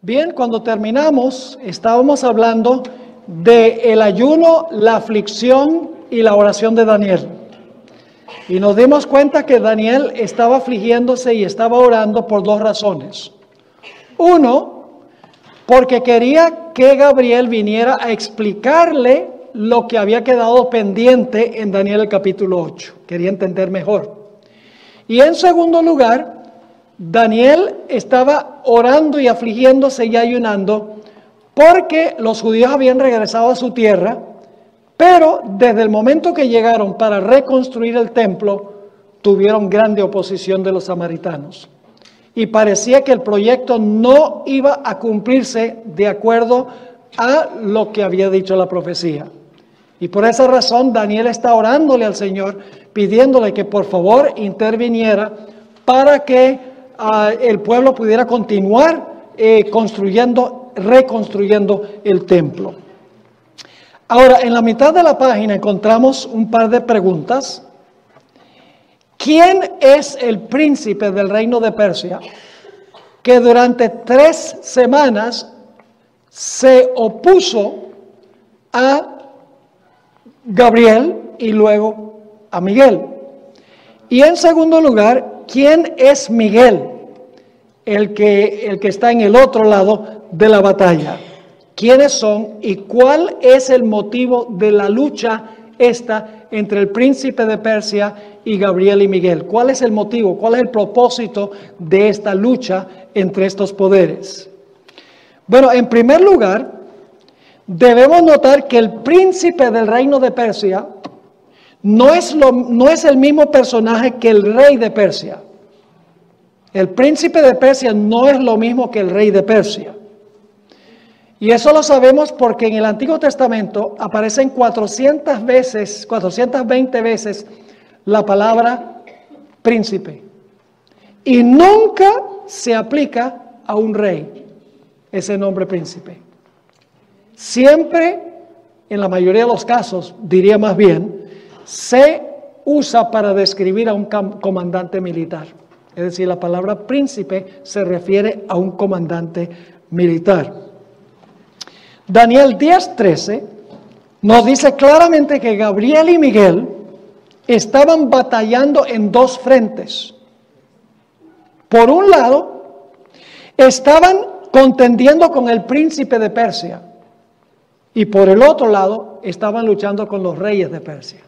Bien, cuando terminamos, estábamos hablando del ayuno, la aflicción y la oración de Daniel. Y nos dimos cuenta que Daniel estaba afligiéndose y estaba orando por dos razones. Uno, porque quería que Gabriel viniera a explicarle lo que había quedado pendiente en Daniel el capítulo 8. Quería entender mejor. Y en segundo lugar, Daniel estaba orando y afligiéndose y ayunando porque los judíos habían regresado a su tierra, pero desde el momento que llegaron para reconstruir el templo, tuvieron grande oposición de los samaritanos. Y parecía que el proyecto no iba a cumplirse de acuerdo a lo que había dicho la profecía. Y por esa razón Daniel está orándole al Señor, pidiéndole que por favor interviniera para que el pueblo pudiera continuar reconstruyendo el templo. Ahora, en la mitad de la página encontramos un par de preguntas. ¿Quién es el príncipe del reino de Persia que durante 3 semanas se opuso a Gabriel y luego a Miguel? Y en segundo lugar, ¿quién es Miguel? El que está en el otro lado de la batalla. ¿Quiénes son y cuál es el motivo de la lucha esta entre el príncipe de Persia y Gabriel y Miguel? ¿Cuál es el motivo? ¿Cuál es el propósito de esta lucha entre estos poderes? Bueno, en primer lugar, debemos notar que el príncipe del reino de Persia no es el mismo personaje que el rey de Persia. El príncipe de Persia no es lo mismo que el rey de Persia. Y eso lo sabemos porque en el Antiguo Testamento aparecen 420 veces la palabra príncipe. Y nunca se aplica a un rey ese nombre príncipe. Siempre, en la mayoría de los casos, diría más bien, se usa para describir a un comandante militar. Es decir, la palabra príncipe se refiere a un comandante militar. Daniel 10:13 nos dice claramente que Gabriel y Miguel estaban batallando en dos frentes. Por un lado, estaban contendiendo con el príncipe de Persia. Y por el otro lado, estaban luchando con los reyes de Persia.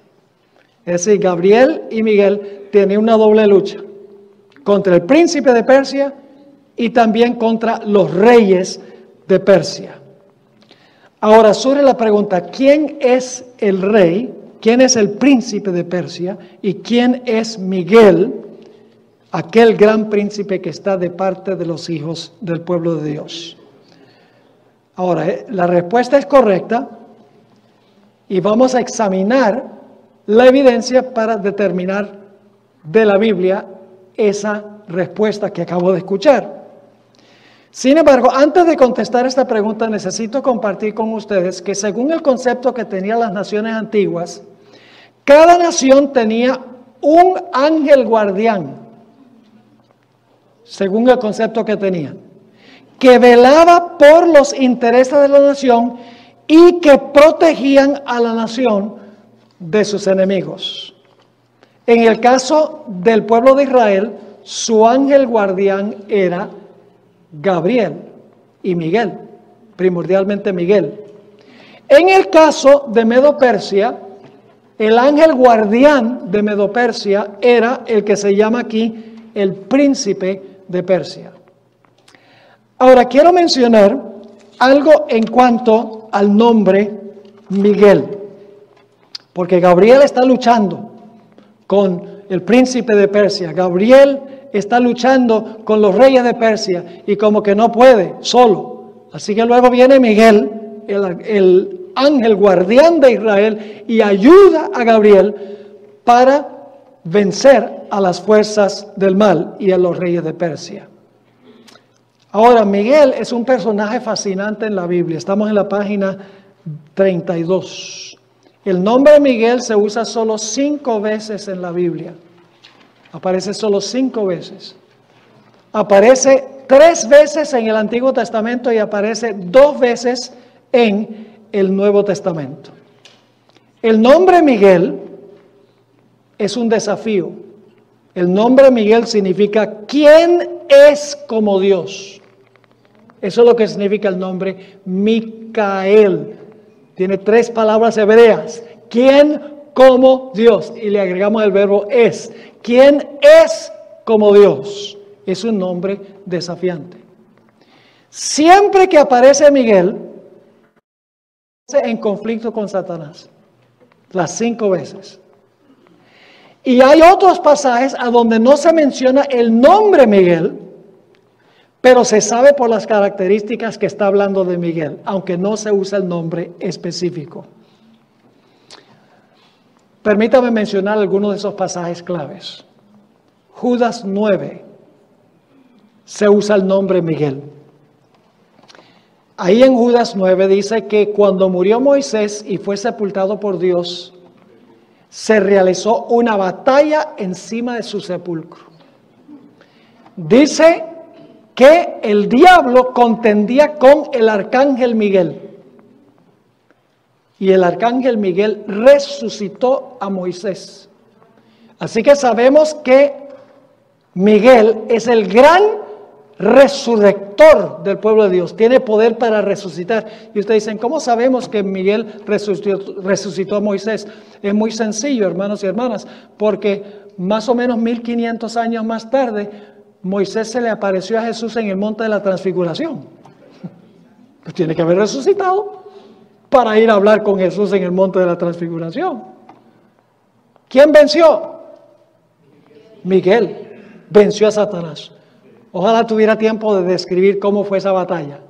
Es decir, Gabriel y Miguel tenían una doble lucha. Contra el príncipe de Persia y también contra los reyes de Persia. Ahora surge la pregunta, ¿quién es el rey? ¿Quién es el príncipe de Persia? ¿Y quién es Miguel, aquel gran príncipe que está de parte de los hijos del pueblo de Dios? Ahora, la respuesta es correcta y vamos a examinar la evidencia para determinar de la Biblia esa respuesta que acabo de escuchar. Sin embargo, antes de contestar esta pregunta, necesito compartir con ustedes que según el concepto que tenían las naciones antiguas, cada nación tenía un ángel guardián, según el concepto que tenían, que velaba por los intereses de la nación y que protegían a la nación de sus enemigos. En el caso del pueblo de Israel, su ángel guardián era Gabriel y Miguel, primordialmente Miguel. En el caso de Medo-Persia, el ángel guardián de Medo-Persia era el que se llama aquí el príncipe de Persia. Ahora quiero mencionar algo en cuanto al nombre Miguel, porque Gabriel está luchando con el príncipe de Persia. Gabriel está luchando con los reyes de Persia y como que no puede solo. Así que luego viene Miguel, el ángel guardián de Israel, y ayuda a Gabriel para vencer a las fuerzas del mal y a los reyes de Persia. Ahora, Miguel es un personaje fascinante en la Biblia. Estamos en la página 32. El nombre de Miguel se usa solo 5 veces en la Biblia. Aparece solo 5 veces. Aparece 3 veces en el Antiguo Testamento y aparece 2 veces en el Nuevo Testamento. El nombre Miguel es un desafío. El nombre Miguel significa ¿quién es como Dios? Eso es lo que significa el nombre Micael. Tiene 3 palabras hebreas. ¿Quién como Dios? Y le agregamos el verbo es. ¿Quién es como Dios? Es un nombre desafiante. Siempre que aparece Miguel, en conflicto con Satanás. Las 5 veces. Y hay otros pasajes a donde no se menciona el nombre Miguel, pero se sabe por las características que está hablando de Miguel, aunque no se usa el nombre específico. Permítame mencionar algunos de esos pasajes claves. Judas 9 se usa el nombre Miguel. Ahí en Judas 9 dice que cuando murió Moisés y fue sepultado por Dios, se realizó una batalla encima de su sepulcro. Dice que el diablo contendía con el arcángel Miguel. Y el arcángel Miguel resucitó a Moisés. Así que sabemos que Miguel es el gran resurrector del pueblo de Dios. Tiene poder para resucitar. Y ustedes dicen, ¿cómo sabemos que Miguel resucitó a Moisés? Es muy sencillo, hermanos y hermanas, porque más o menos 1500 años más tarde, Moisés se le apareció a Jesús en el monte de la transfiguración. Pues tiene que haber resucitado para ir a hablar con Jesús en el monte de la transfiguración. ¿Quién venció? Miguel venció a Satanás. Ojalá tuviera tiempo de describir cómo fue esa batalla.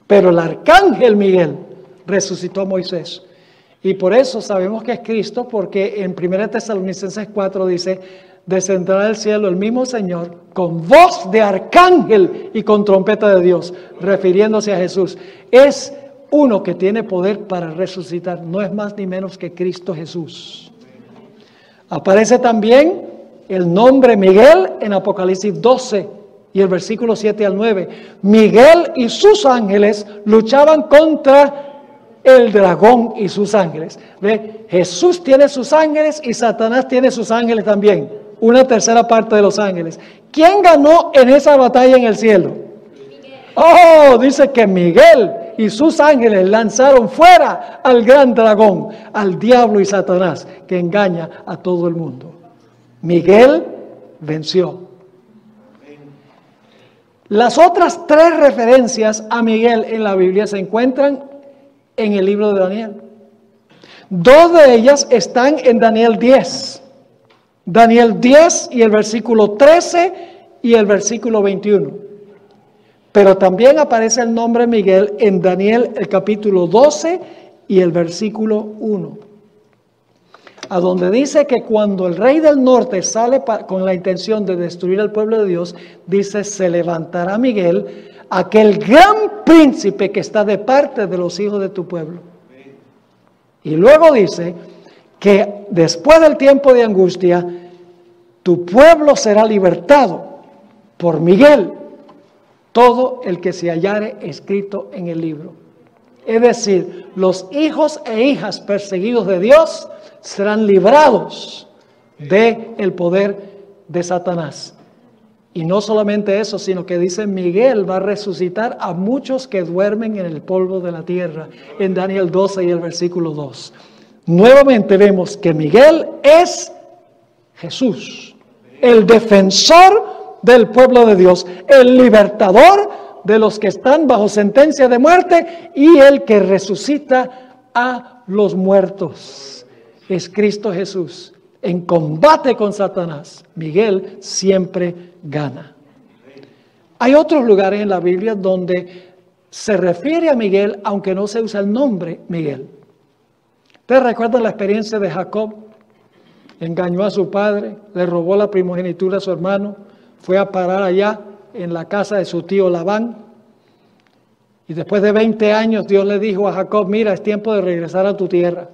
Pero el arcángel Miguel resucitó a Moisés. Y por eso sabemos que es Cristo, porque en 1 Tesalonicenses 4 dice, descenderá del cielo el mismo Señor con voz de arcángel y con trompeta de Dios, refiriéndose a Jesús. Es uno que tiene poder para resucitar, no es más ni menos que Cristo Jesús. Aparece también el nombre Miguel en Apocalipsis 12 y el versículo 7 al 9. Miguel y sus ángeles luchaban contra el dragón y sus ángeles. ¿Ve? Jesús tiene sus ángeles y Satanás tiene sus ángeles también. Una tercera parte de los ángeles. ¿Quién ganó en esa batalla en el cielo? Miguel. Oh, dice que Miguel y sus ángeles lanzaron fuera al gran dragón, al diablo y Satanás, que engaña a todo el mundo. Miguel venció. Las otras 3 referencias a Miguel en la Biblia se encuentran en el libro de Daniel. 2 de ellas están en Daniel 10. Daniel 10 y el versículo 13 y el versículo 21. Pero también aparece el nombre Miguel en Daniel el capítulo 12 y el versículo 1. A donde dice que cuando el rey del norte sale con la intención de destruir al pueblo de Dios, dice, se levantará Miguel, aquel gran príncipe que está de parte de los hijos de tu pueblo. Y luego dice que después del tiempo de angustia, tu pueblo será libertado por Miguel, todo el que se hallare escrito en el libro. Es decir, los hijos e hijas perseguidos de Dios serán librados del poder de Satanás. Y no solamente eso, sino que dice Miguel va a resucitar a muchos que duermen en el polvo de la tierra, en Daniel 12 y el versículo 2. Nuevamente vemos que Miguel es Jesús, el defensor del pueblo de Dios, el libertador de los que están bajo sentencia de muerte y el que resucita a los muertos. Es Cristo Jesús. En combate con Satanás, Miguel siempre gana. Hay otros lugares en la Biblia donde se refiere a Miguel, aunque no se usa el nombre Miguel. ¿Ustedes recuerdan la experiencia de Jacob? Engañó a su padre, le robó la primogenitura a su hermano, fue a parar allá en la casa de su tío Labán. Y después de 20 años Dios le dijo a Jacob, mira, es tiempo de regresar a tu tierra.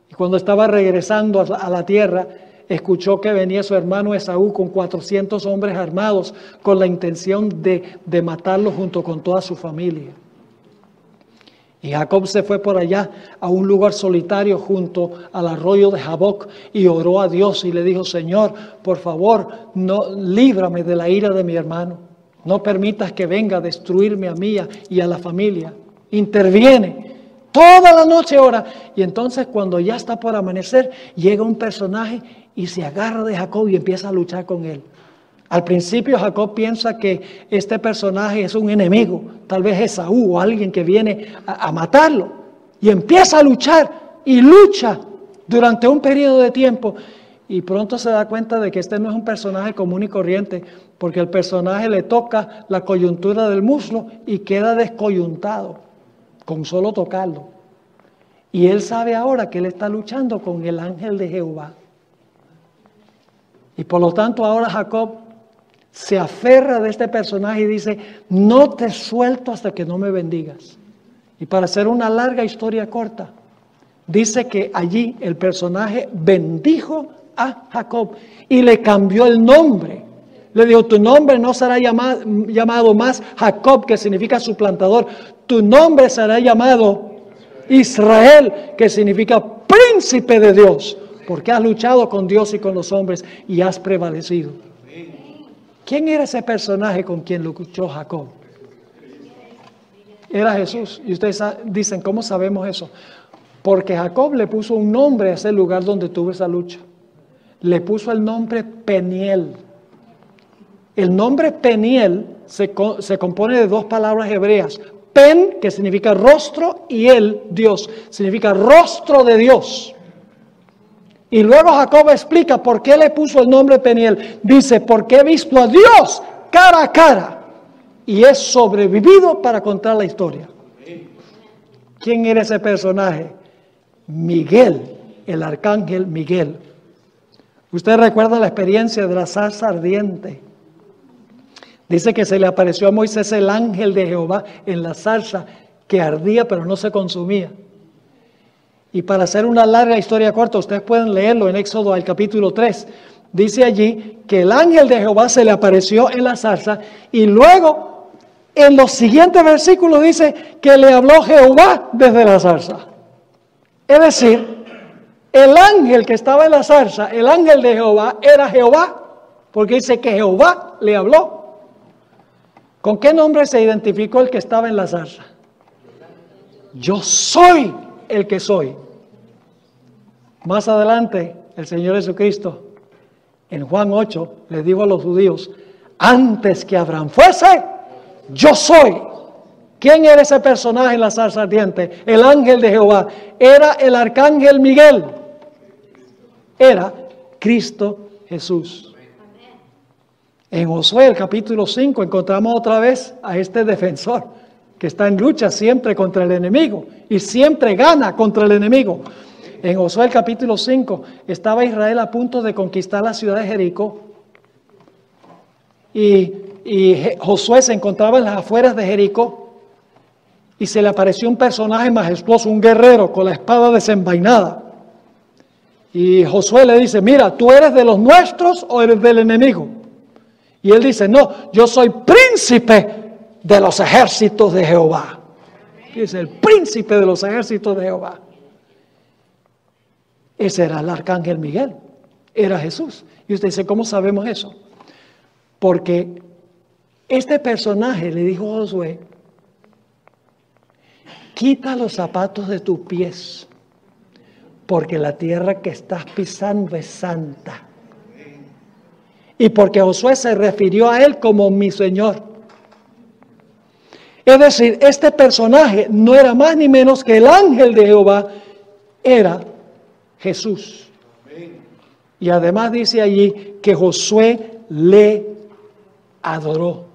Y cuando estaba regresando a la tierra, escuchó que venía su hermano Esaú con 400 hombres armados con la intención de matarlo junto con toda su familia. Y Jacob se fue por allá a un lugar solitario junto al arroyo de Jaboc y oró a Dios y le dijo: Señor, por favor, no, líbrame de la ira de mi hermano. No permitas que venga a destruirme a mí y a la familia. Interviene. Toda la noche ora. Y entonces cuando ya está por amanecer, llega un personaje y se agarra de Jacob y empieza a luchar con él. Al principio Jacob piensa que este personaje es un enemigo, tal vez Esaú o alguien que viene a matarlo. Y empieza a luchar y lucha durante un periodo de tiempo. Y pronto se da cuenta de que este no es un personaje común y corriente, porque el personaje le toca la coyuntura del muslo y queda descoyuntado con solo tocarlo. Y él sabe ahora que él está luchando con el ángel de Jehová. Y por lo tanto ahora Jacob se aferra de este personaje y dice: no te suelto hasta que no me bendigas. Y para hacer una larga historia corta, dice que allí el personaje bendijo a Jacob y le cambió el nombre. Le dijo: tu nombre no será llamado más Jacob, que significa suplantador. Tu nombre será llamado Israel, que significa príncipe de Dios, porque has luchado con Dios y con los hombres y has prevalecido. ¿Quién era ese personaje con quien luchó Jacob? Era Jesús. Y ustedes dicen: ¿cómo sabemos eso? Porque Jacob le puso un nombre a ese lugar donde tuvo esa lucha. Le puso el nombre Peniel. El nombre Peniel se compone de dos palabras hebreas. Pen, que significa rostro, y el, Dios, significa rostro de Dios. Y luego Jacob explica por qué le puso el nombre Peniel. Dice: porque he visto a Dios cara a cara y he sobrevivido para contar la historia. ¿Quién era ese personaje? Miguel, el arcángel Miguel. Usted recuerda la experiencia de la zarza ardiente. Dice que se le apareció a Moisés el ángel de Jehová en la zarza que ardía pero no se consumía. Y para hacer una larga historia corta, ustedes pueden leerlo en Éxodo al capítulo 3. Dice allí que el ángel de Jehová se le apareció en la zarza y luego en los siguientes versículos dice que le habló Jehová desde la zarza. Es decir, el ángel que estaba en la zarza, el ángel de Jehová, era Jehová, porque dice que Jehová le habló. ¿Con qué nombre se identificó el que estaba en la zarza? Yo soy el que soy. Más adelante, el Señor Jesucristo, en Juan 8, les dijo a los judíos: antes que Abraham fuese, yo soy. ¿Quién era ese personaje en la zarza ardiente? El ángel de Jehová. Era el arcángel Miguel. Era Cristo Jesús. En Josué, el capítulo 5, encontramos otra vez a este defensor que está en lucha siempre contra el enemigo y siempre gana contra el enemigo. En Josué, el capítulo 5, estaba Israel a punto de conquistar la ciudad de Jericó. Y Josué se encontraba en las afueras de Jericó y se le apareció un personaje majestuoso, un guerrero con la espada desenvainada. Y Josué le dice: mira, ¿tú eres de los nuestros o eres del enemigo? Y él dice: no, yo soy príncipe de los ejércitos de Jehová. Dice: el príncipe de los ejércitos de Jehová. Ese era el arcángel Miguel, era Jesús. Y usted dice: ¿cómo sabemos eso? Porque este personaje le dijo a Josué: quita los zapatos de tus pies, porque la tierra que estás pisando es santa. Y porque Josué se refirió a él como mi Señor. Es decir, este personaje no era más ni menos que el ángel de Jehová, era Jesús. Y además dice allí que Josué le adoró.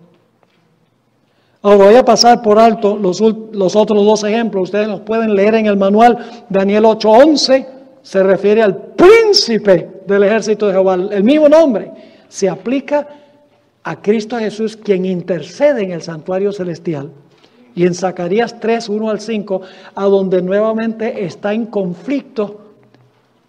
Ahora voy a pasar por alto los otros dos ejemplos. Ustedes los pueden leer en el manual. Daniel 8:11 se refiere al príncipe del ejército de Jehová. El mismo nombre se aplica a Cristo Jesús, quien intercede en el santuario celestial. Y en Zacarías 3:1-5, a donde nuevamente está en conflicto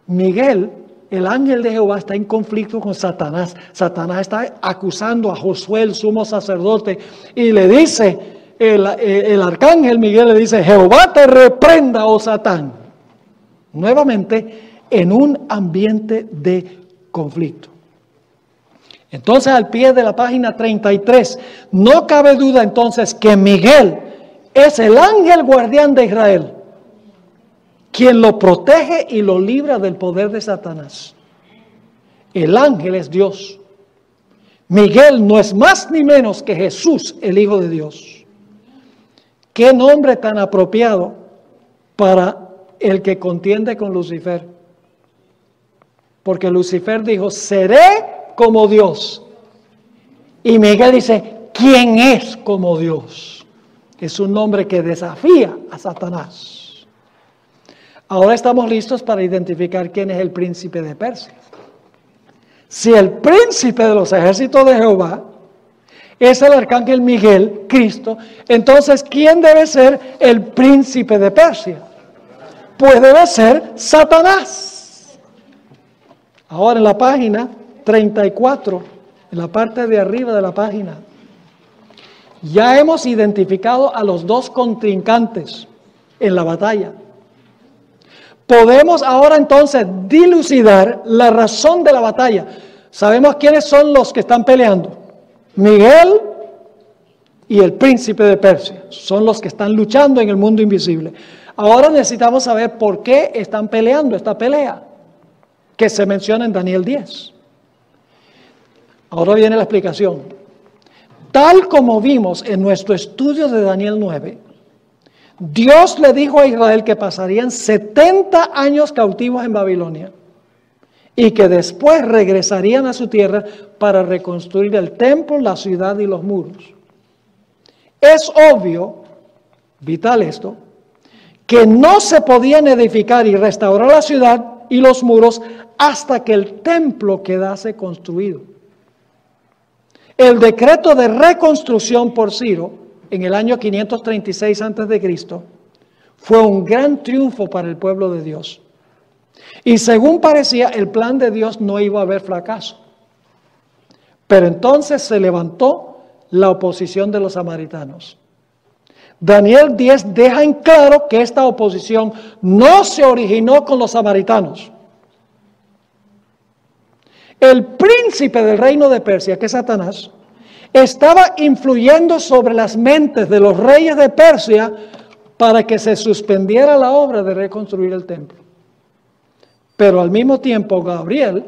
Miguel, el ángel de Jehová está en conflicto con Satanás. Satanás está acusando a Josué, el sumo sacerdote, y le dice, el arcángel Miguel le dice, Jehová te reprenda, oh Satán. Nuevamente, en un ambiente de conflicto. Entonces, al pie de la página 33, no cabe duda entonces que Miguel es el ángel guardián de Israel, quien lo protege y lo libra del poder de Satanás. El ángel es Dios. Miguel no es más ni menos que Jesús, el Hijo de Dios. Qué nombre tan apropiado para el que contiende con Lucifer. Porque Lucifer dijo, seré como Dios. Y Miguel dice, ¿quién es como Dios? Es un nombre que desafía a Satanás. Ahora estamos listos para identificar quién es el príncipe de Persia. Si el príncipe de los ejércitos de Jehová es el arcángel Miguel, Cristo, entonces ¿quién debe ser el príncipe de Persia? Pues debe ser Satanás. Ahora en la página 34, en la parte de arriba de la página, ya hemos identificado a los dos contrincantes en la batalla. Podemos ahora entonces dilucidar la razón de la batalla. Sabemos quiénes son los que están peleando. Miguel y el príncipe de Persia son los que están luchando en el mundo invisible. Ahora necesitamos saber por qué están peleando esta pelea que se menciona en Daniel 10. Ahora viene la explicación. Tal como vimos en nuestro estudio de Daniel 9, Dios le dijo a Israel que pasarían 70 años cautivos en Babilonia y que después regresarían a su tierra para reconstruir el templo, la ciudad y los muros. Es obvio, vital esto, que no se podían edificar y restaurar la ciudad y los muros hasta que el templo quedase construido. El decreto de reconstrucción por Ciro en el año 536 a.C. fue un gran triunfo para el pueblo de Dios. Y según parecía, el plan de Dios no iba a haber fracaso. Pero entonces se levantó la oposición de los samaritanos. Daniel 10 deja en claro que esta oposición no se originó con los samaritanos. El príncipe del reino de Persia, que es Satanás, estaba influyendo sobre las mentes de los reyes de Persia para que se suspendiera la obra de reconstruir el templo. Pero al mismo tiempo Gabriel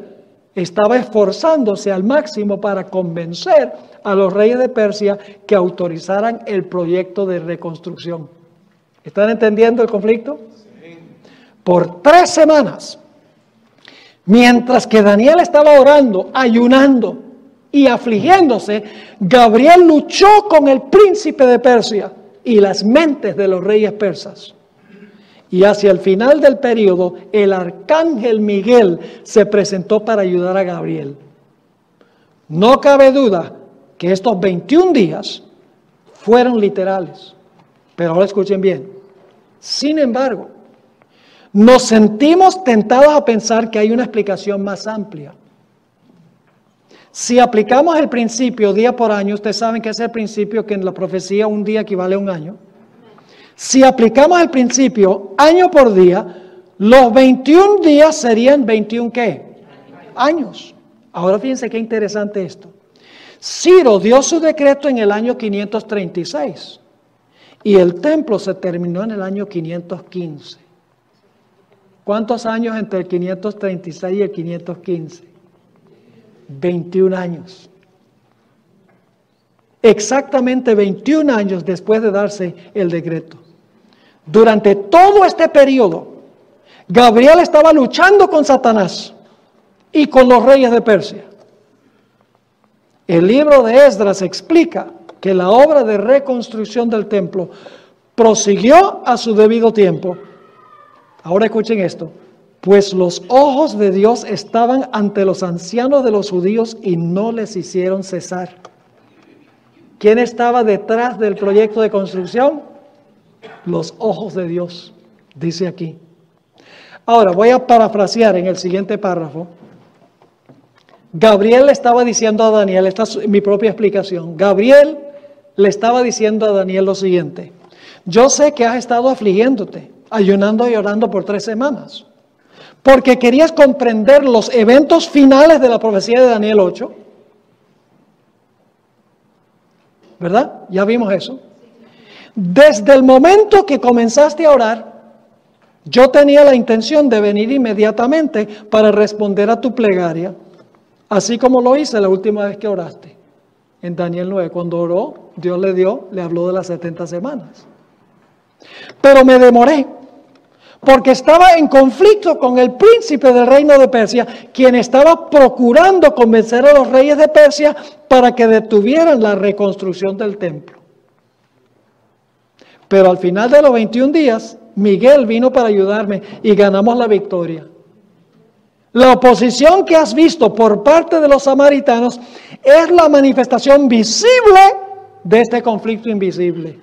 estaba esforzándose al máximo para convencer a los reyes de Persia que autorizaran el proyecto de reconstrucción. ¿Están entendiendo el conflicto? Sí. Por 3 semanas, mientras que Daniel estaba orando, ayunando y afligiéndose, Gabriel luchó con el príncipe de Persia y las mentes de los reyes persas. Y hacia el final del periodo, el arcángel Miguel se presentó para ayudar a Gabriel. No cabe duda que estos 21 días fueron literales. Pero ahora escuchen bien. Sin embargo, nos sentimos tentados a pensar que hay una explicación más amplia. Si aplicamos el principio día por año, ustedes saben que es el principio que en la profecía un día equivale a un año. Si aplicamos el principio año por día, los 21 días serían 21 ¿qué? Años. Ahora fíjense qué interesante esto. Ciro dio su decreto en el año 536 y el templo se terminó en el año 515. ¿Cuántos años entre el 536 y el 515? 21 años. Exactamente 21 años después de darse el decreto. Durante todo este periodo, Gabriel estaba luchando con Satanás y con los reyes de Persia. El libro de Esdras explica que la obra de reconstrucción del templo prosiguió a su debido tiempo. Ahora escuchen esto. Pues los ojos de Dios estaban ante los ancianos de los judíos y no les hicieron cesar. ¿Quién estaba detrás del proyecto de construcción? Los ojos de Dios, dice aquí. Ahora, voy a parafrasear en el siguiente párrafo. Gabriel le estaba diciendo a Daniel, esta es mi propia explicación, Gabriel le estaba diciendo a Daniel lo siguiente: yo sé que has estado afligiéndote, ayunando y orando por 3 semanas, porque querías comprender los eventos finales de la profecía de Daniel 8, ¿verdad? Ya vimos eso. Desde el momento que comenzaste a orar, yo tenía la intención de venir inmediatamente para responder a tu plegaria, así como lo hice la última vez que oraste. En Daniel 9, cuando oró, Dios le habló de las 70 semanas. Pero me demoré, porque estaba en conflicto con el príncipe del reino de Persia, quien estaba procurando convencer a los reyes de Persia para que detuvieran la reconstrucción del templo. Pero al final de los 21 días, Miguel vino para ayudarme y ganamos la victoria. La oposición que has visto por parte de los samaritanos es la manifestación visible de este conflicto invisible.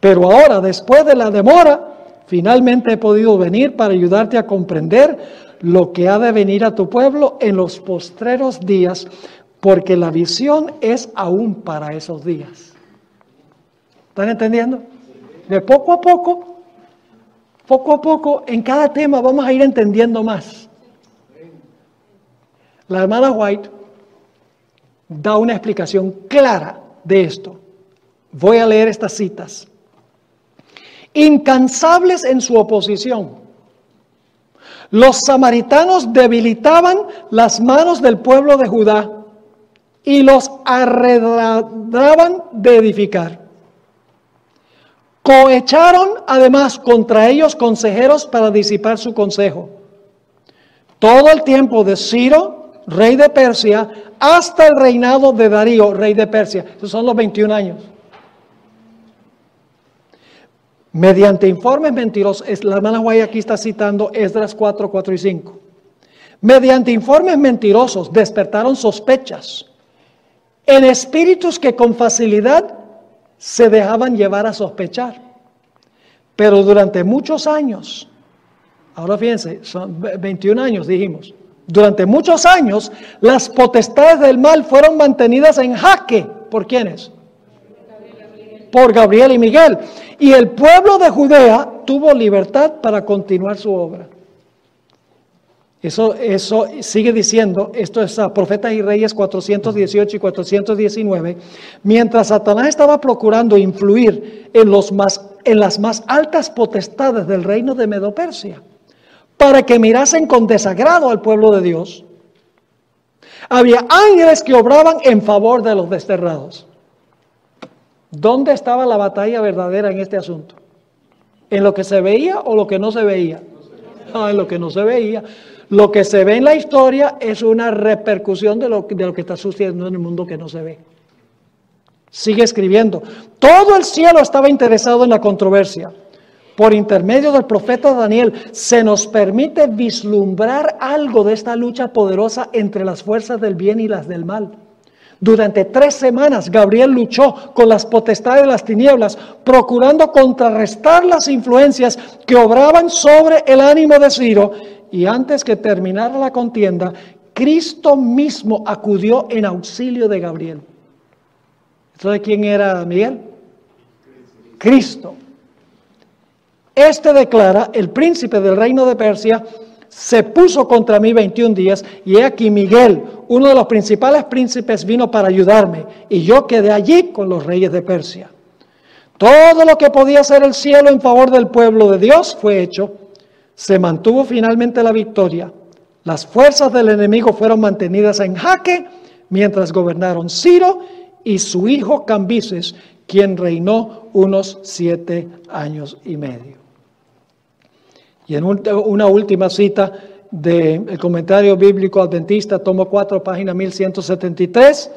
Pero ahora, después de la demora, finalmente he podido venir para ayudarte a comprender lo que ha de venir a tu pueblo en los postreros días, porque la visión es aún para esos días. ¿Están entendiendo? De poco a poco, en cada tema vamos a ir entendiendo más. La hermana White da una explicación clara de esto. Voy a leer estas citas. Incansables en su oposición, los samaritanos debilitaban las manos del pueblo de Judá y los arredraban de edificar. Cohecharon además contra ellos consejeros para disipar su consejo. Todo el tiempo de Ciro, rey de Persia, hasta el reinado de Darío, rey de Persia. Esos son los 21 años. Mediante informes mentirosos, la hermana White aquí está citando Esdras 4, 4 y 5. Mediante informes mentirosos despertaron sospechas en espíritus que con facilidad se dejaban llevar a sospechar. Pero durante muchos años, ahora fíjense, son 21 años dijimos, durante muchos años las potestades del mal fueron mantenidas en jaque. ¿Por quiénes? Por Gabriel y Miguel. Y el pueblo de Judea tuvo libertad para continuar su obra. Eso sigue diciendo, esto es Profetas y Reyes 418 y 419, mientras Satanás estaba procurando influir en las más altas potestades del reino de Medo-Persia, para que mirasen con desagrado al pueblo de Dios, había ángeles que obraban en favor de los desterrados. ¿Dónde estaba la batalla verdadera en este asunto? ¿En lo que se veía o lo que no se veía? En lo que no se veía. Lo que se ve en la historia es una repercusión de lo que está sucediendo en el mundo que no se ve. Sigue escribiendo. Todo el cielo estaba interesado en la controversia. Por intermedio del profeta Daniel se nos permite vislumbrar algo de esta lucha poderosa entre las fuerzas del bien y las del mal. Durante 3 semanas Gabriel luchó con las potestades de las tinieblas, procurando contrarrestar las influencias que obraban sobre el ánimo de Ciro. Y antes que terminara la contienda, Cristo mismo acudió en auxilio de Gabriel. ¿Sabe quién era Miguel? Cristo. Este declara: el príncipe del reino de Persia se puso contra mí 21 días, y he aquí Miguel, uno de los principales príncipes, vino para ayudarme, y yo quedé allí con los reyes de Persia. Todo lo que podía hacer el cielo en favor del pueblo de Dios fue hecho. Se mantuvo finalmente la victoria. Las fuerzas del enemigo fueron mantenidas en jaque, mientras gobernaron Ciro y su hijo Cambises, quien reinó unos 7 años y medio. Y en una última cita del comentario bíblico adventista, tomo 4, página 1173,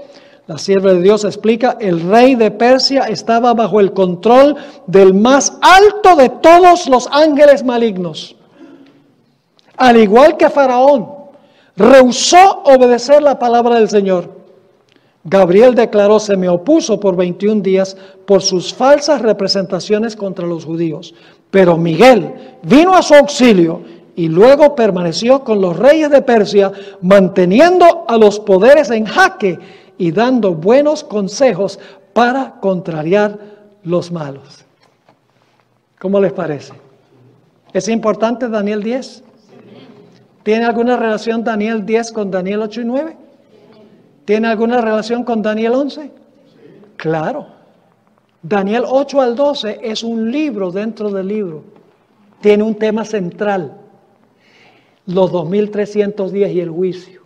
la sierva de Dios explica: el rey de Persia estaba bajo el control del más alto de todos los ángeles malignos. Al igual que Faraón, rehusó obedecer la palabra del Señor. Gabriel declaró: se me opuso por 21 días por sus falsas representaciones contra los judíos. Pero Miguel vino a su auxilio y luego permaneció con los reyes de Persia, manteniendo a los poderes en jaque y dando buenos consejos para contrariar los malos. ¿Cómo les parece? ¿Es importante Daniel 10? ¿Tiene alguna relación Daniel 10 con Daniel 8 y 9? ¿Tiene alguna relación con Daniel 11? Claro. Daniel 8 al 12 es un libro dentro del libro. Tiene un tema central. Los 2300 días y el juicio.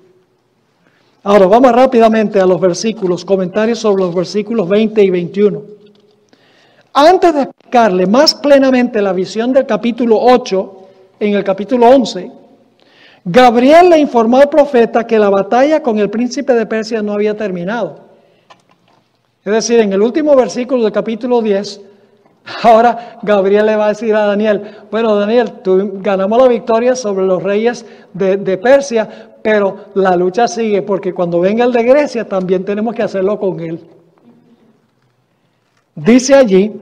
Ahora vamos rápidamente a los versículos, comentarios sobre los versículos 20 y 21. Antes de explicarle más plenamente la visión del capítulo 8, en el capítulo 11, Gabriel le informó al profeta que la batalla con el príncipe de Persia no había terminado. Es decir, en el último versículo del capítulo 10, ahora Gabriel le va a decir a Daniel, bueno Daniel, ganamos la victoria sobre los reyes de Persia, pero la lucha sigue porque cuando venga el de Grecia también tenemos que hacerlo con él. Dice allí,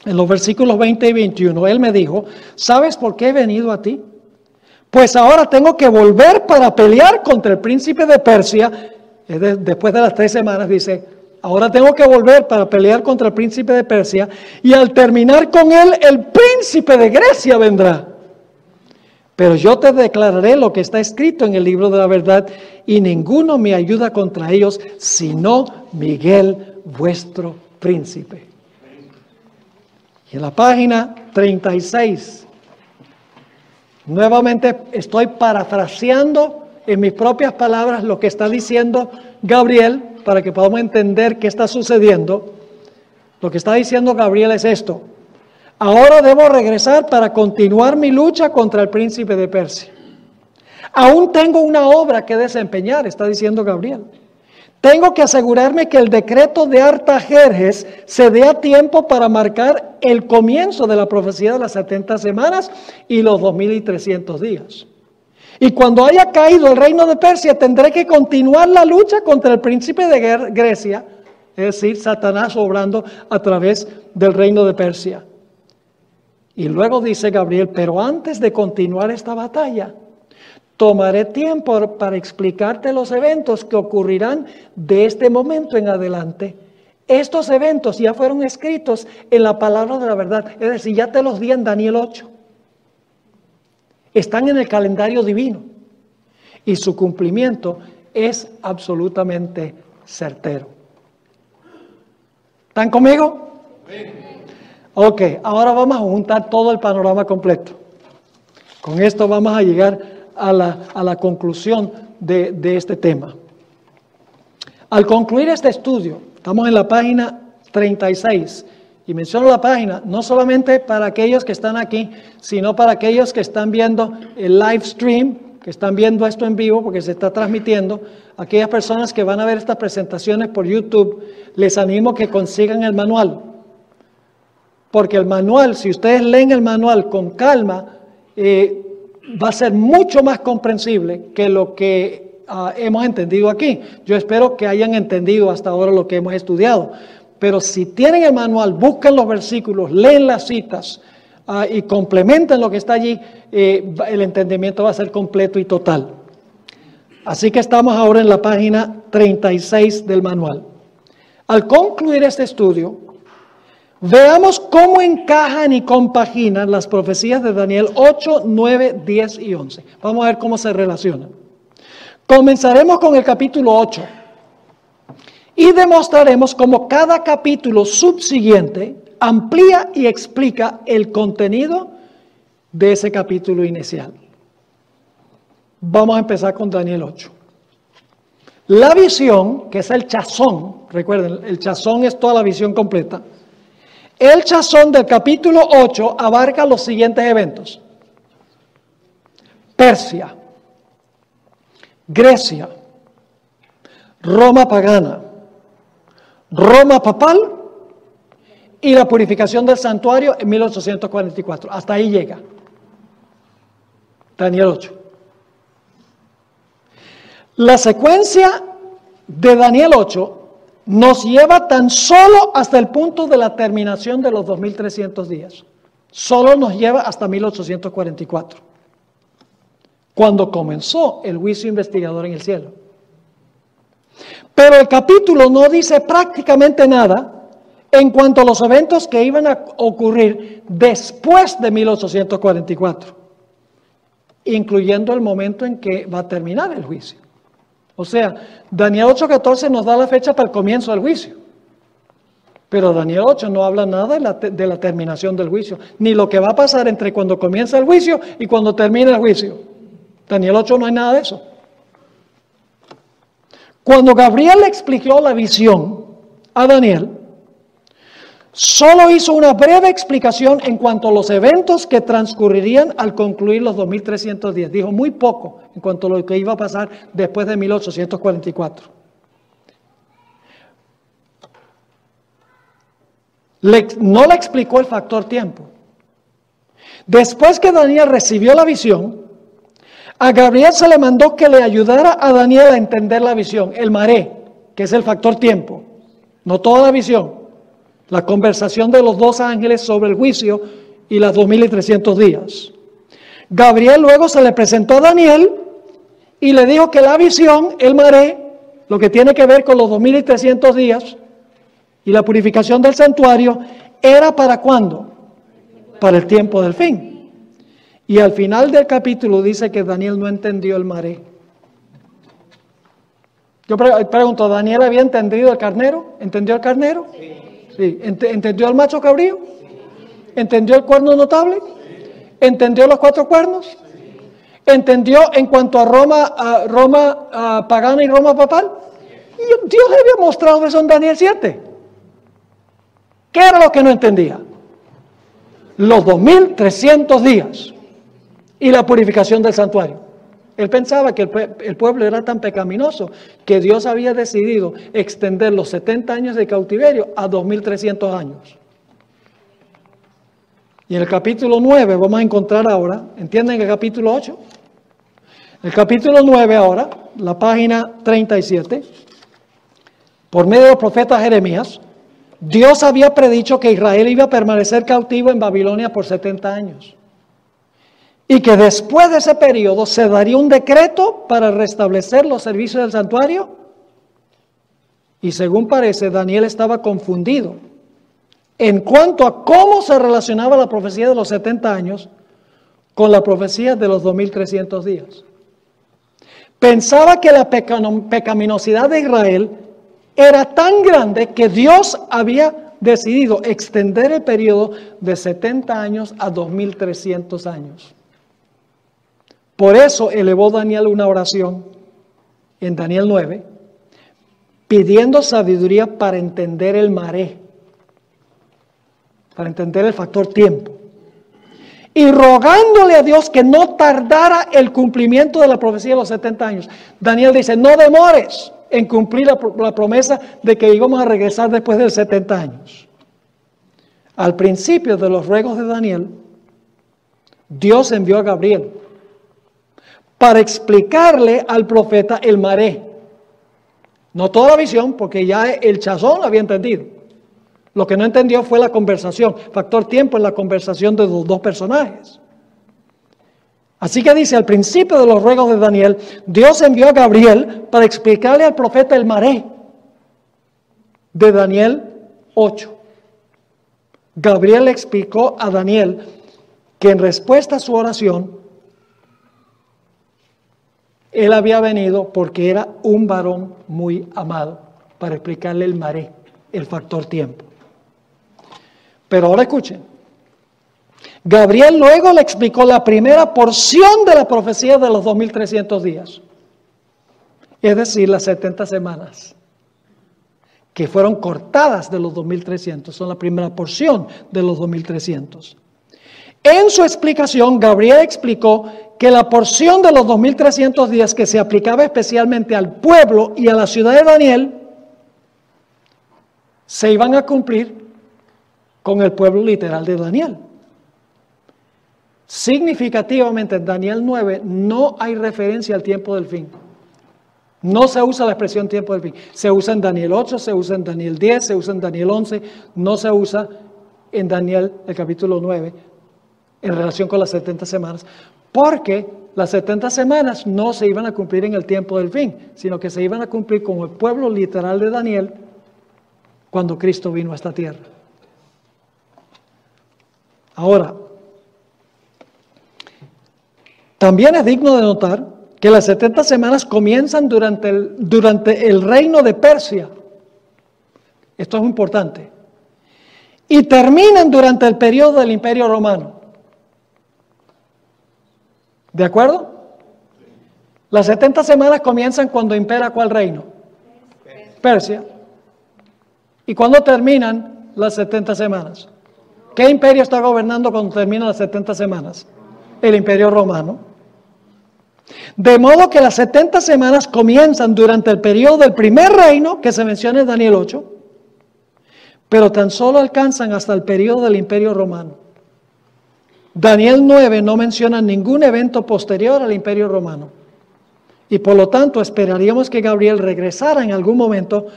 en los versículos 20 y 21, él me dijo, ¿sabes por qué he venido a ti? Pues ahora tengo que volver para pelear contra el príncipe de Persia. Después de las 3 semanas dice, ahora tengo que volver para pelear contra el príncipe de Persia y al terminar con él, el príncipe de Grecia vendrá. Pero yo te declararé lo que está escrito en el libro de la verdad y ninguno me ayuda contra ellos, sino Miguel, vuestro príncipe. Y en la página 36, nuevamente estoy parafraseando en mis propias palabras lo que está diciendo Gabriel para que podamos entender qué está sucediendo. Lo que está diciendo Gabriel es esto. Ahora debo regresar para continuar mi lucha contra el príncipe de Persia. Aún tengo una obra que desempeñar, está diciendo Gabriel. Tengo que asegurarme que el decreto de Artajerjes se dé a tiempo para marcar el comienzo de la profecía de las 70 semanas y los 2300 días. Y cuando haya caído el reino de Persia, tendré que continuar la lucha contra el príncipe de Grecia, es decir, Satanás obrando a través del reino de Persia. Y luego dice Gabriel, pero antes de continuar esta batalla, tomaré tiempo para explicarte los eventos que ocurrirán de este momento en adelante. Estos eventos ya fueron escritos en la palabra de la verdad, es decir, ya te los di en Daniel 8. Están en el calendario divino y su cumplimiento es absolutamente certero. ¿Están conmigo? Ok, ahora vamos a juntar todo el panorama completo. Con esto vamos a llegar a la conclusión de este tema. Al concluir este estudio, estamos en la página 36, y menciono la página no solamente para aquellos que están aquí, sino para aquellos que están viendo el live stream, que están viendo esto en vivo porque se está transmitiendo. Aquellas personas que van a ver estas presentaciones por YouTube, les animo que consigan el manual. Porque el manual, si ustedes leen el manual con calma, va a ser mucho más comprensible que lo que hemos entendido aquí. Yo espero que hayan entendido hasta ahora lo que hemos estudiado. Pero si tienen el manual, buscan los versículos, leen las citas y complementan lo que está allí, el entendimiento va a ser completo y total. Así que estamos ahora en la página 36 del manual. Al concluir este estudio, veamos cómo encajan y compaginan las profecías de Daniel 8, 9, 10 y 11. Vamos a ver cómo se relacionan. Comenzaremos con el capítulo 8 y demostraremos cómo cada capítulo subsiguiente amplía y explica el contenido de ese capítulo inicial. Vamos a empezar con Daniel 8. La visión, que es el chazón, recuerden, el chazón es toda la visión completa. El chazón del capítulo 8 abarca los siguientes eventos: Persia, Grecia, Roma pagana, Roma papal y la purificación del santuario en 1844. Hasta ahí llega Daniel 8. La secuencia de Daniel 8 nos lleva tan solo hasta el punto de la terminación de los 2300 días. solo nos lleva hasta 1844, cuando comenzó el juicio investigador en el cielo. Pero el capítulo no dice prácticamente nada en cuanto a los eventos que iban a ocurrir después de 1844, incluyendo el momento en que va a terminar el juicio. O sea, Daniel 8:14 nos da la fecha para el comienzo del juicio, pero Daniel 8 no habla nada de la terminación del juicio, ni lo que va a pasar entre cuando comienza el juicio y cuando termina el juicio. Daniel 8 no hay nada de eso. Cuando Gabriel le explicó la visión a Daniel, solo hizo una breve explicación en cuanto a los eventos que transcurrirían al concluir los 2300 días. Dijo muy poco en cuanto a lo que iba a pasar después de 1844. No le explicó el factor tiempo. Después que Daniel recibió la visión, a Gabriel se le mandó que le ayudara a Daniel a entender la visión, el maré, que es el factor tiempo, no toda la visión. La conversación de los dos ángeles sobre el juicio y las 2300 días. Gabriel luego se le presentó a Daniel y le dijo que la visión, el maré, lo que tiene que ver con los 2300 días y la purificación del santuario, era ¿para cuándo? Para el tiempo del fin. Y al final del capítulo dice que Daniel no entendió el maré. Yo pregunto, ¿Daniel había entendido el carnero? ¿Entendió el carnero? Sí. Sí. ¿Entendió el macho cabrío? Sí. ¿Entendió el cuerno notable? Sí. ¿Entendió los 4 cuernos? Sí. ¿Entendió en cuanto a Roma pagana y Roma papal? Sí. Dios le había mostrado eso en Daniel 7. ¿Qué era lo que no entendía? Los 2300 días y la purificación del santuario. Él pensaba que el pueblo era tan pecaminoso que Dios había decidido extender los 70 años de cautiverio a 2300 años. Y en el capítulo 9 vamos a encontrar ahora, ¿entienden el capítulo 8? El capítulo 9 ahora, la página 37, por medio del profeta Jeremías, Dios había predicho que Israel iba a permanecer cautivo en Babilonia por 70 años. Y que después de ese periodo se daría un decreto para restablecer los servicios del santuario. Y según parece, Daniel estaba confundido en cuanto a cómo se relacionaba la profecía de los 70 años con la profecía de los 2300 días. Pensaba que la pecaminosidad de Israel era tan grande que Dios había decidido extender el periodo de 70 años a 2300 años. Por eso elevó Daniel una oración en Daniel 9, pidiendo sabiduría para entender el maré, para entender el factor tiempo, y rogándole a Dios que no tardara el cumplimiento de la profecía de los 70 años. Daniel dice, no demores en cumplir la promesa de que íbamos a regresar después de 70 años. Al principio de los ruegos de Daniel, Dios envió a Gabriel para explicarle al profeta el maré. No toda la visión, porque ya el chazón lo había entendido. Lo que no entendió fue la conversación, factor tiempo en la conversación de los dos personajes. Así que dice, al principio de los ruegos de Daniel, Dios envió a Gabriel para explicarle al profeta el maré de Daniel 8. Gabriel le explicó a Daniel que en respuesta a su oración, él había venido porque era un varón muy amado, para explicarle el maré, el factor tiempo. Pero ahora escuchen. Gabriel luego le explicó la primera porción de la profecía de los 2300 días. Es decir, las 70 semanas, que fueron cortadas de los 2300. Son la primera porción de los 2300. En su explicación, Gabriel explicó que la porción de los 2300 días que se aplicaba especialmente al pueblo y a la ciudad de Daniel, se iban a cumplir con el pueblo literal de Daniel. Significativamente en Daniel 9 no hay referencia al tiempo del fin. No se usa la expresión tiempo del fin. Se usa en Daniel 8, se usa en Daniel 10, se usa en Daniel 11, no se usa en Daniel el capítulo 9 en relación con las 70 semanas, porque las 70 semanas no se iban a cumplir en el tiempo del fin, sino que se iban a cumplir con el pueblo literal de Daniel cuando Cristo vino a esta tierra. Ahora, también es digno de notar que las 70 semanas comienzan durante el reino de Persia. Esto es importante. Y terminan durante el periodo del Imperio Romano. ¿De acuerdo? Las 70 semanas comienzan cuando impera ¿cuál reino? Persia. ¿Y cuándo terminan las 70 semanas? ¿Qué imperio está gobernando cuando terminan las 70 semanas? El Imperio Romano. De modo que las 70 semanas comienzan durante el periodo del primer reino, que se menciona en Daniel 8, pero tan solo alcanzan hasta el periodo del Imperio Romano. Daniel 9 no menciona ningún evento posterior al Imperio Romano. Y por lo tanto esperaríamos que Gabriel regresara en algún momento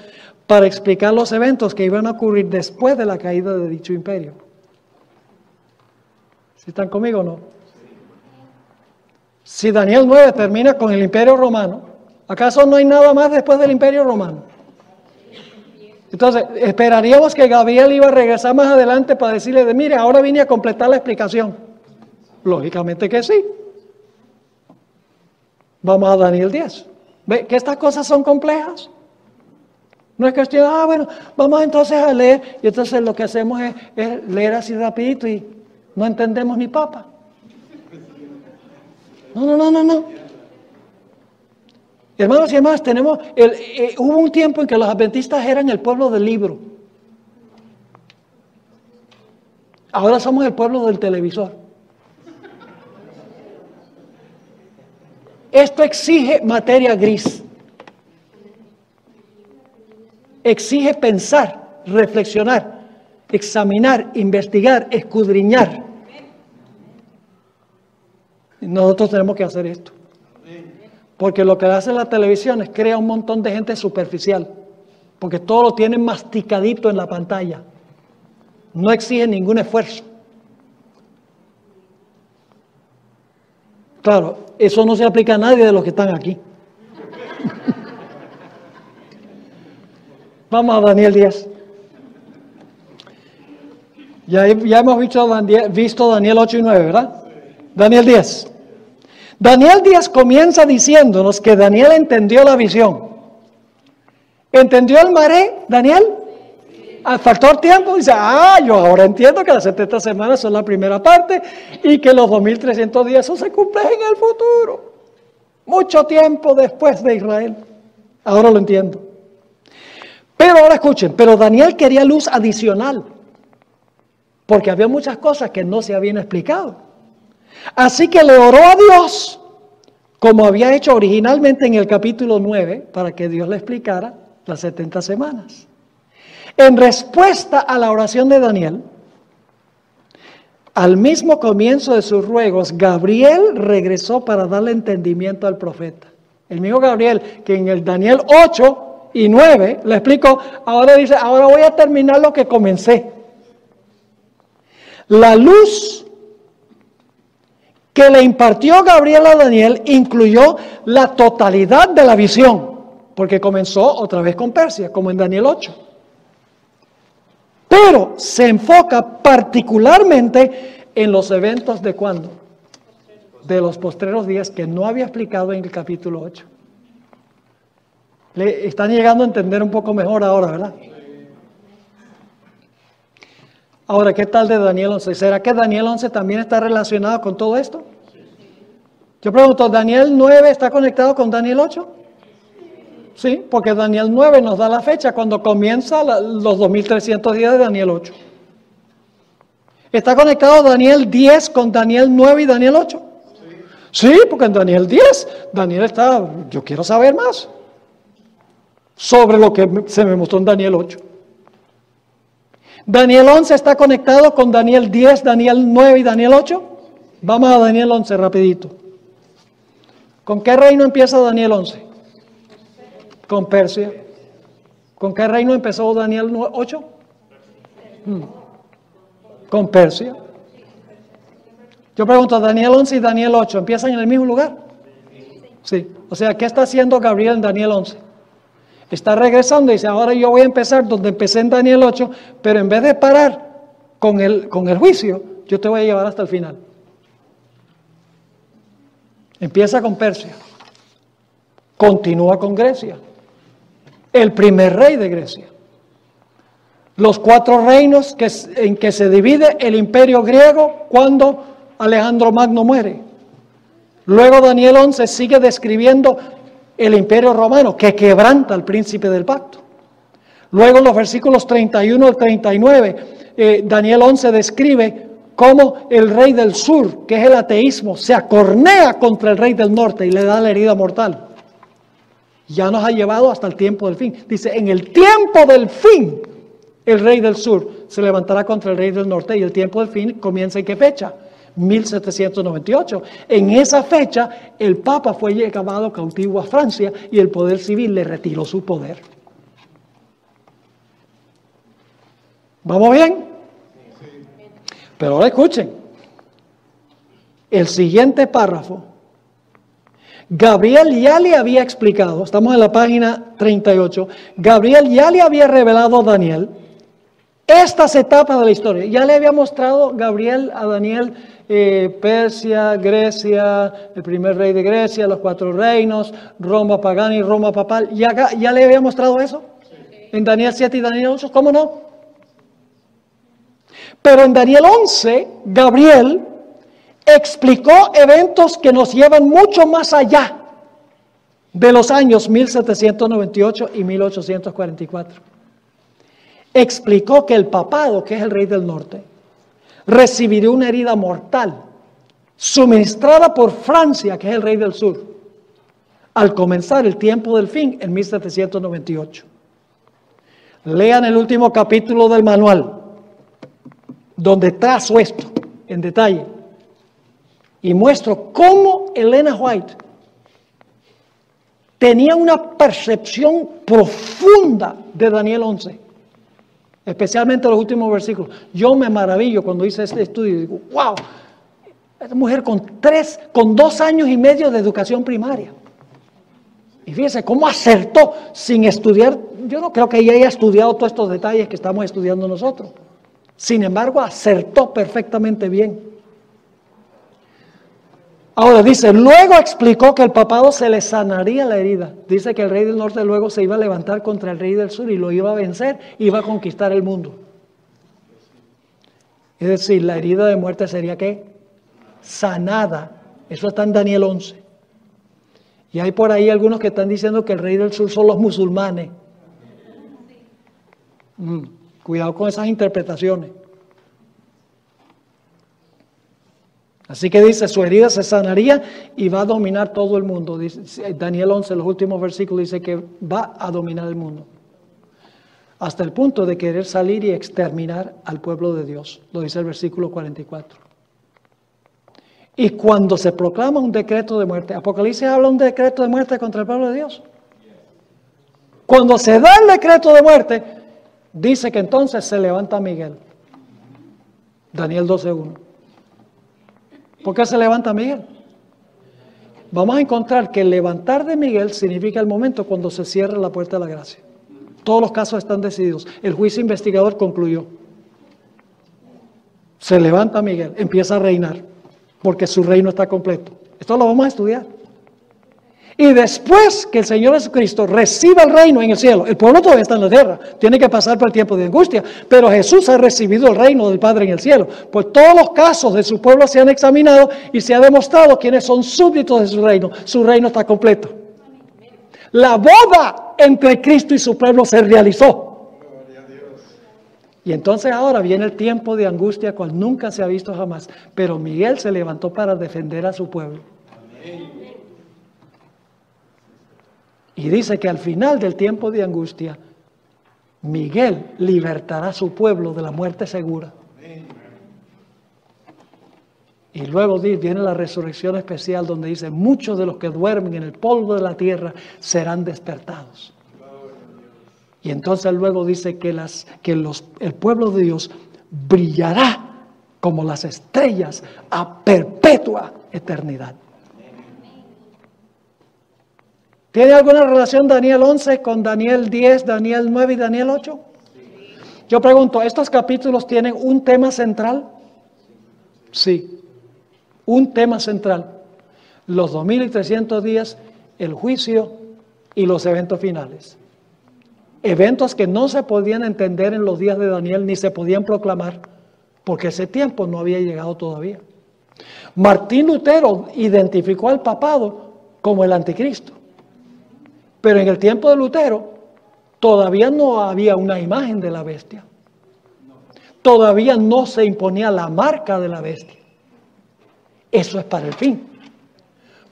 para explicar los eventos que iban a ocurrir después de la caída de dicho imperio. ¿Sí están conmigo o no? Si Daniel 9 termina con el Imperio Romano, ¿acaso no hay nada más después del Imperio Romano? Entonces, esperaríamos que Gabriel iba a regresar más adelante para decirle, mire, ahora vine a completar la explicación. Lógicamente que sí. Vamos a Daniel 10. ¿Ve que estas cosas son complejas? No es cuestión, bueno, vamos entonces a leer, y entonces lo que hacemos es leer así rapidito y no entendemos ni papa. No. Hermanos y hermanas, hubo un tiempo en que los adventistas eran el pueblo del libro. Ahora somos el pueblo del televisor. Esto exige materia gris. Exige pensar, reflexionar, examinar, investigar, escudriñar. Nosotros tenemos que hacer esto. Porque lo que hace la televisión es crear un montón de gente superficial. Porque todo lo tienen masticadito en la pantalla. No exige ningún esfuerzo. Claro, eso no se aplica a nadie de los que están aquí. Vamos a Daniel 10. Ya hemos visto Daniel 8 y 9, ¿verdad? Daniel 10. Daniel 10 comienza diciéndonos que Daniel entendió la visión. ¿Entendió el maré, Daniel? Al factor tiempo, dice, yo ahora entiendo que las 70 semanas son la primera parte y que los 2300 días eso se cumplen en el futuro. Mucho tiempo después de Israel. Ahora lo entiendo. Pero ahora escuchen, pero Daniel quería luz adicional, porque había muchas cosas que no se habían explicado. Así que le oró a Dios, como había hecho originalmente en el capítulo 9, para que Dios le explicara las 70 semanas. En respuesta a la oración de Daniel, al mismo comienzo de sus ruegos, Gabriel regresó para darle entendimiento al profeta. El mismo Gabriel, que en el Daniel 8 y 9 le explicó, ahora dice, ahora voy a terminar lo que comencé. La luz que le impartió Gabriel a Daniel incluyó la totalidad de la visión, porque comenzó otra vez con Persia, como en Daniel 8. Pero se enfoca particularmente en los eventos de ¿cuándo? De los postreros días, que no había explicado en el capítulo 8. Le están llegando a entender un poco mejor ahora, ¿verdad? Ahora, ¿qué tal de Daniel 11? ¿Será que Daniel 11 también está relacionado con todo esto? Yo pregunto, ¿Daniel 9 está conectado con Daniel 8? Sí, porque Daniel 9 nos da la fecha cuando comienza los 2300 días de Daniel 8. ¿Está conectado Daniel 10 con Daniel 9 y Daniel 8? Sí, porque en Daniel 10, Daniel está, yo quiero saber más sobre lo que se me mostró en Daniel 8. Daniel 11 está conectado con Daniel 10, Daniel 9 y Daniel 8. Vamos a Daniel 11 rapidito. ¿Con qué reino empieza Daniel 11? Con Persia. ¿Con qué reino empezó Daniel 8? Con Persia. Yo pregunto, Daniel 11 y Daniel 8, ¿empiezan en el mismo lugar? Sí. O sea, ¿qué está haciendo Gabriel en Daniel 11? Está regresando y dice, ahora yo voy a empezar donde empecé en Daniel 8, pero en vez de parar con el juicio, yo te voy a llevar hasta el final. Empieza con Persia, continúa con Grecia, el primer rey de Grecia. Los 4 reinos en que se divide el imperio griego cuando Alejandro Magno muere. Luego Daniel 11 sigue describiendo el imperio romano que quebranta al príncipe del pacto. Luego en los versículos 31 al 39, Daniel 11 describe cómo el rey del sur, que es el ateísmo, se acornea contra el rey del norte y le da la herida mortal. Ya nos ha llevado hasta el tiempo del fin. Dice, en el tiempo del fin, el rey del sur se levantará contra el rey del norte y el tiempo del fin comienza ¿en qué fecha? 1798. En esa fecha el Papa fue llevado cautivo a Francia y el poder civil le retiró su poder. ¿Vamos bien? Pero ahora escuchen. El siguiente párrafo. Gabriel ya le había explicado, estamos en la página 38, Gabriel ya le había revelado a Daniel estas etapas de la historia. Ya le había mostrado Gabriel a Daniel Persia, Grecia, el primer rey de Grecia, los 4 reinos, Roma pagana y Roma papal. ¿Ya le había mostrado eso? Sí. En Daniel 7 y Daniel 8, ¿cómo no? Pero en Daniel 11, Gabriel explicó eventos que nos llevan mucho más allá de los años 1798 y 1844. Explicó que el papado, que es el rey del norte, recibiría una herida mortal suministrada por Francia, que es el rey del sur, al comenzar el tiempo del fin en 1798. Lean el último capítulo del manual, donde trazo esto en detalle y muestro cómo Elena White tenía una percepción profunda de Daniel 11. Especialmente los últimos versículos. Yo me maravillo cuando hice este estudio y digo, wow, esta mujer con 2 años y medio de educación primaria. Y fíjense cómo acertó sin estudiar. Yo no creo que ella haya estudiado todos estos detalles que estamos estudiando nosotros. Sin embargo, acertó perfectamente bien. Ahora dice, luego explicó que el papado se le sanaría la herida. Dice que el rey del norte luego se iba a levantar contra el rey del sur y lo iba a vencer, iba a conquistar el mundo. Es decir, la herida de muerte sería ¿qué? Sanada. Eso está en Daniel 11. Y hay por ahí algunos que están diciendo que el rey del sur son los musulmanes. Cuidado con esas interpretaciones. Así que dice, su herida se sanaría y va a dominar todo el mundo. Dice, Daniel 11, los últimos versículos, dice que va a dominar el mundo. Hasta el punto de querer salir y exterminar al pueblo de Dios. Lo dice el versículo 44. Y cuando se proclama un decreto de muerte, Apocalipsis habla de un decreto de muerte contra el pueblo de Dios. Cuando se da el decreto de muerte, dice que entonces se levanta Miguel. Daniel 12:1. ¿Por qué se levanta Miguel? Vamos a encontrar que el levantar de Miguel significa el momento cuando se cierra la puerta de la gracia. Todos los casos están decididos. El juicio investigador concluyó. Se levanta Miguel, empieza a reinar, porque su reino está completo. Esto lo vamos a estudiar. Y después que el Señor Jesucristo reciba el reino en el cielo, el pueblo todavía está en la tierra, tiene que pasar por el tiempo de angustia, pero Jesús ha recibido el reino del Padre en el cielo. Pues todos los casos de su pueblo se han examinado y se ha demostrado quiénes son súbditos de su reino. Su reino está completo. La boda entre Cristo y su pueblo se realizó. Y entonces ahora viene el tiempo de angustia cual nunca se ha visto jamás. Pero Miguel se levantó para defender a su pueblo. Y dice que al final del tiempo de angustia, Miguel libertará a su pueblo de la muerte segura. Y luego viene la resurrección especial donde dice, muchos de los que duermen en el polvo de la tierra serán despertados. Y entonces luego dice que el pueblo de Dios brillará como las estrellas a perpetua eternidad. ¿Tiene alguna relación Daniel 11 con Daniel 10, Daniel 9 y Daniel 8? Yo pregunto, ¿estos capítulos tienen un tema central? Sí, un tema central. Los 2300 días, el juicio y los eventos finales. Eventos que no se podían entender en los días de Daniel ni se podían proclamar porque ese tiempo no había llegado todavía. Martín Lutero identificó al papado como el anticristo. Pero en el tiempo de Lutero todavía no había una imagen de la bestia. Todavía no se imponía la marca de la bestia. Eso es para el fin.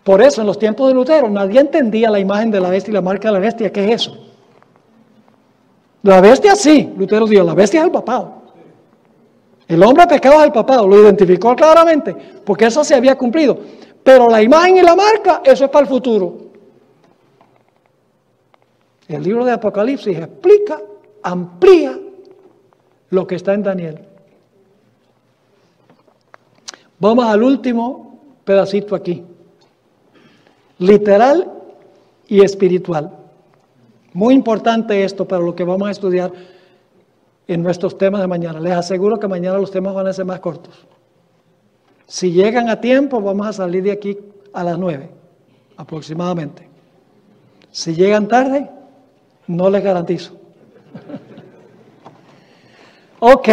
Por eso en los tiempos de Lutero nadie entendía la imagen de la bestia y la marca de la bestia. ¿Qué es eso? La bestia sí, Lutero dijo, la bestia es el papado. El hombre pecado es el papado, lo identificó claramente, porque eso se había cumplido. Pero la imagen y la marca, eso es para el futuro. El libro de Apocalipsis explica, amplía lo que está en Daniel. Vamos al último pedacito aquí. Literal y espiritual. Muy importante esto para lo que vamos a estudiar en nuestros temas de mañana. Les aseguro que mañana los temas van a ser más cortos. Si llegan a tiempo, vamos a salir de aquí a las 9, aproximadamente. Si llegan tarde, no les garantizo. Ok,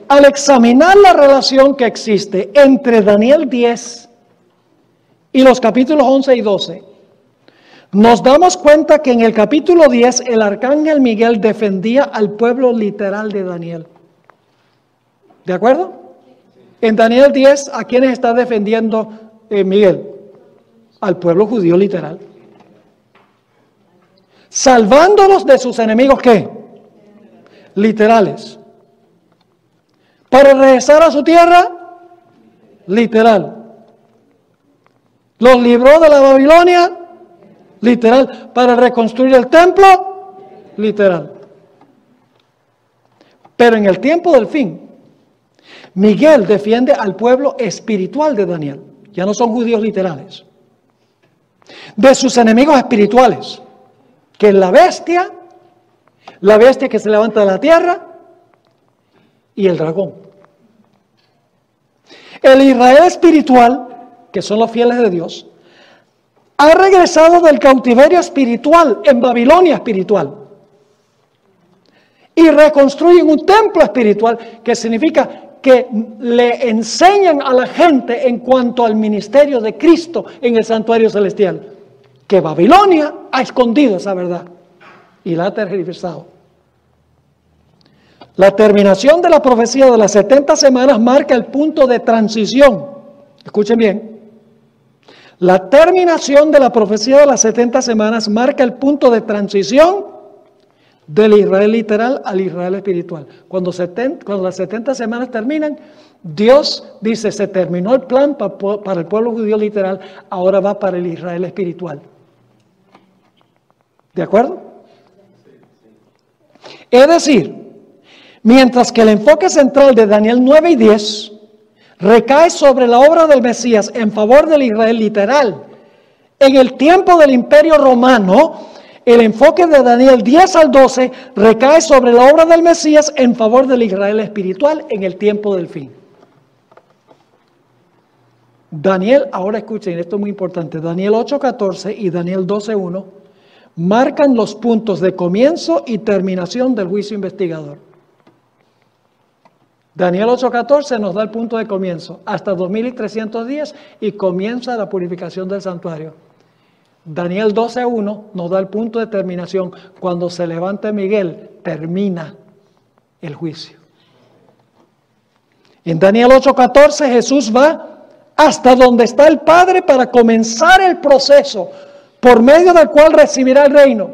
al examinar la relación que existe entre Daniel 10 y los capítulos 11 y 12, nos damos cuenta que en el capítulo 10 el arcángel Miguel defendía al pueblo literal de Daniel. ¿De acuerdo? En Daniel 10, ¿a quiénes está defendiendo Miguel? Al pueblo judío literal. Salvándolos de sus enemigos, ¿qué? Literales. Para regresar a su tierra, literal. Los libró de la Babilonia, literal. Para reconstruir el templo, literal. Pero en el tiempo del fin, Miguel defiende al pueblo espiritual de Daniel. Ya no son judíos literales. De sus enemigos espirituales, que es la bestia que se levanta de la tierra y el dragón. El Israel espiritual, que son los fieles de Dios, ha regresado del cautiverio espiritual en Babilonia espiritual y reconstruyen un templo espiritual, que significa que le enseñan a la gente en cuanto al ministerio de Cristo en el santuario celestial, que Babilonia ha escondido esa verdad y la ha tergiversado. La terminación de la profecía de las 70 semanas marca el punto de transición. Escuchen bien. La terminación de la profecía de las 70 semanas marca el punto de transición del Israel literal al Israel espiritual. Cuando las 70 semanas terminan, Dios dice, se terminó el plan para el pueblo judío literal, ahora va para el Israel espiritual. ¿De acuerdo? Es decir, mientras que el enfoque central de Daniel 9 y 10 recae sobre la obra del Mesías en favor del Israel literal, en el tiempo del Imperio Romano, el enfoque de Daniel 10 al 12 recae sobre la obra del Mesías en favor del Israel espiritual en el tiempo del fin. Daniel, ahora escuchen, esto es muy importante, Daniel 8:14 y Daniel 12:1 marcan los puntos de comienzo y terminación del juicio investigador. Daniel 8:14 nos da el punto de comienzo, hasta 2300 días y comienza la purificación del santuario. Daniel 12:1 nos da el punto de terminación, cuando se levanta Miguel, termina el juicio. En Daniel 8:14 Jesús va hasta donde está el Padre para comenzar el proceso por medio del cual recibirá el reino.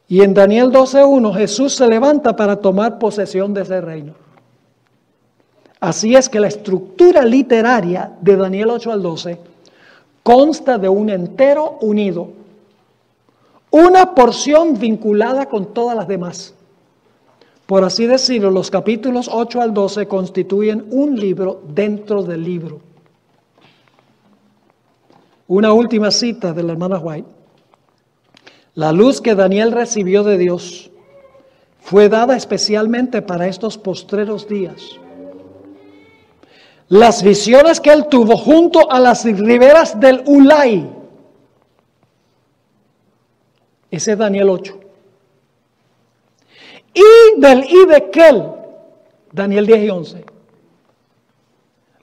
Y en Daniel 12:1 Jesús se levanta para tomar posesión de ese reino. Así es que la estructura literaria de Daniel 8 al 12 consta de un entero unido, una porción vinculada con todas las demás. Por así decirlo, los capítulos 8 al 12 constituyen un libro dentro del libro. Una última cita de la hermana White. La luz que Daniel recibió de Dios fue dada especialmente para estos postreros días. Las visiones que él tuvo junto a las riberas del Ulai. Ese es Daniel 8. Y del Idekel, Daniel 10 y 11.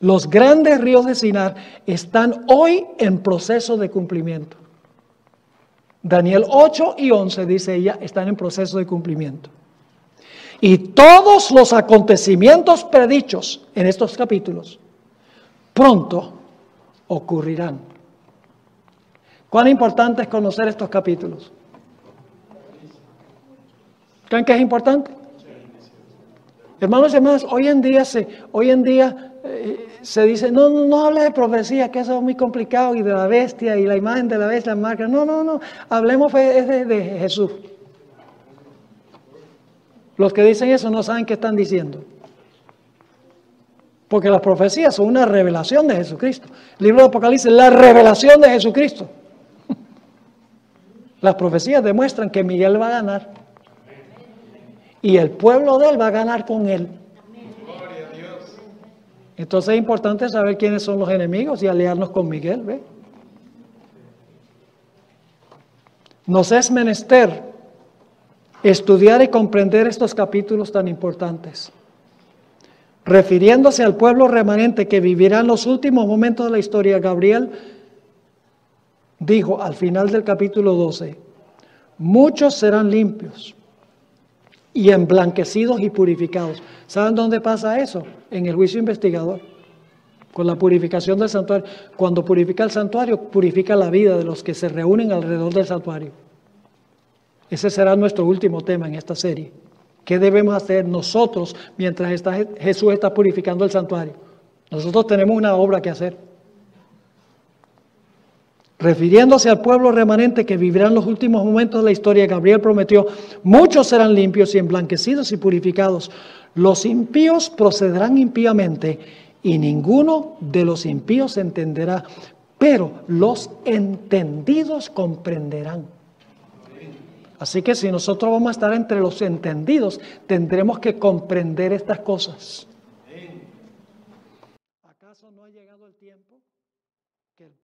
Los grandes ríos de Sinar están hoy en proceso de cumplimiento. Daniel 8 y 11, dice ella, están en proceso de cumplimiento. Y todos los acontecimientos predichos en estos capítulos pronto ocurrirán. ¿Cuán importante es conocer estos capítulos? ¿Creen que es importante? Hermanos y hermanas, hoy en día se dice, no hable de profecía, que eso es muy complicado, y de la bestia, y la imagen de la bestia, la marca. No, hablemos de Jesús. Los que dicen eso no saben qué están diciendo. Porque las profecías son una revelación de Jesucristo. El libro de Apocalipsis, la revelación de Jesucristo. Las profecías demuestran que Miguel va a ganar. Y el pueblo de él va a ganar con él. Entonces es importante saber quiénes son los enemigos y aliarnos con Miguel, ¿ve? Nos es menester estudiar y comprender estos capítulos tan importantes. Refiriéndose al pueblo remanente que vivirá en los últimos momentos de la historia, Gabriel dijo al final del capítulo 12, muchos serán limpios y emblanquecidos y purificados. ¿Saben dónde pasa eso? En el juicio investigador, con la purificación del santuario. Cuando purifica el santuario, purifica la vida de los que se reúnen alrededor del santuario. Ese será nuestro último tema en esta serie. ¿Qué debemos hacer nosotros mientras Jesús está purificando el santuario? Nosotros tenemos una obra que hacer. Refiriéndose al pueblo remanente que vivirá en los últimos momentos de la historia, Gabriel prometió, muchos serán limpios y emblanquecidos y purificados. Los impíos procederán impíamente y ninguno de los impíos entenderá, pero los entendidos comprenderán. Así que si nosotros vamos a estar entre los entendidos, tendremos que comprender estas cosas. ¿Acaso no ha llegado el tiempo que